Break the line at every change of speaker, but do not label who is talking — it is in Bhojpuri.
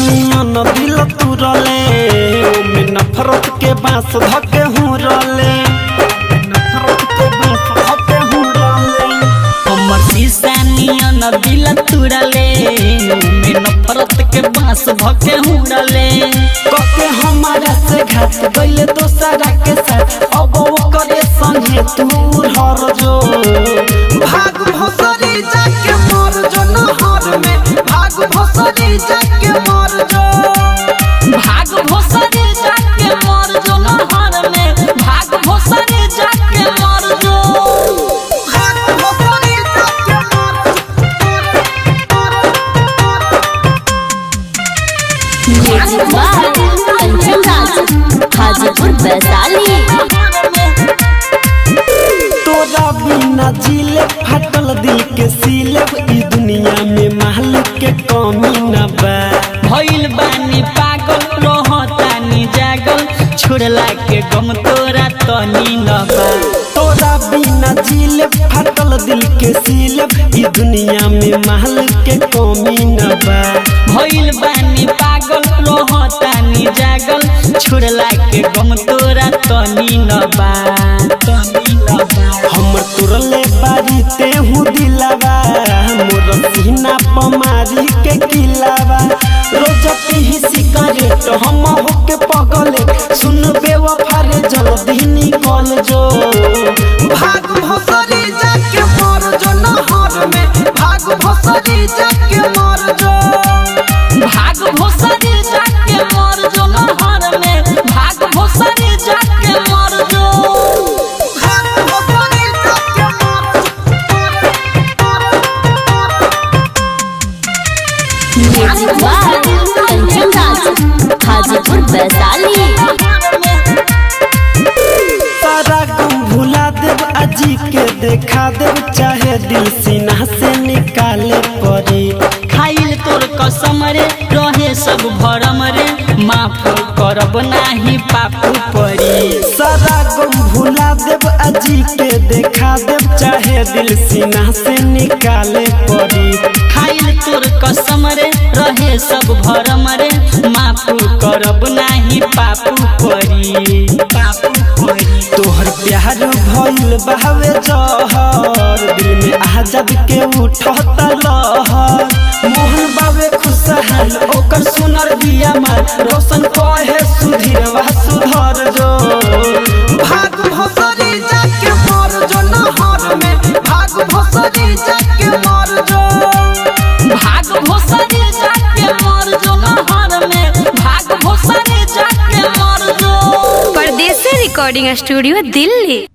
नियन दिल तुरले में नफरत के बांस धके हूँ रले
हमर शीशा नियन दिल तुरले में नफरत के बांस धके हूँ रले
कके हमारा से घात गइले दोसरा के साथ अब वो करे संगे तू हर जो भाग भोसरी जाके मर जो नहर में भाग भोसरी जाके मर जो
भाग भोसरी जाके मर जो नहर में भाग भोसरी जाके मर जो
भाग भोसरी जाके
हाजीपुर वैशाली।
तोरा बिना जिले फाटल दिल के सिलब ई दुनिया में मालिक के कमी न बा
भइल बानी पागल रहतानी जागल छोड़ला के गम तोरा तनी न बा
तोरा बिना जिले फाटल दिल के सिलब ई दुनिया में मालिक के कमी न बा
भइल बानी पागल रहतानी जागल छोड़ला के गम तोरा तनी न बा
हमर तुरले बारी ते हूँ दिलावा मोर सीना पमारी के किलावा रोज पीही सिगरेट हम होके पगले सुन बेवफा रे जल्दी निकल जो भाग भोसरी जाके मर जो नहर में भाग भोसरी जाके मर जो
भाग भोसरी जाके मर जो नहर में भाग भोसरी जाके मर जो
हाजीपुर वैशाली।
सारा गम भुला देव अजी के देखा देव चाहे दिल सीना से निकाले पड़ी
खाइल तोर कसम रे रहे सब भरम रे माफ करब नाही पापू परी
सारा गम भुला देव अजी के देखा देव चाहे दिल सीना से निकाले पड़ी
खाइल तोर कसम रे रहे सब भरम रे माफ करब नाही पापू परी
तोहर प्यार भइल बहावे जहर दिल में आजाद के उठता लहर मोहन बाबे खुशहाल ओकर सुनर दिया मार रोशन कहे सुधीरवा सुधर जो भाग भोसरी जाके मर जो नहर में भाग भोसरी जाके मर जो
भाग भोसरी जाके मर जो नहर में भाग भोसरी जाके मर जो।
परदेसी रिकॉर्डिंग स्टूडियो दिल्ली।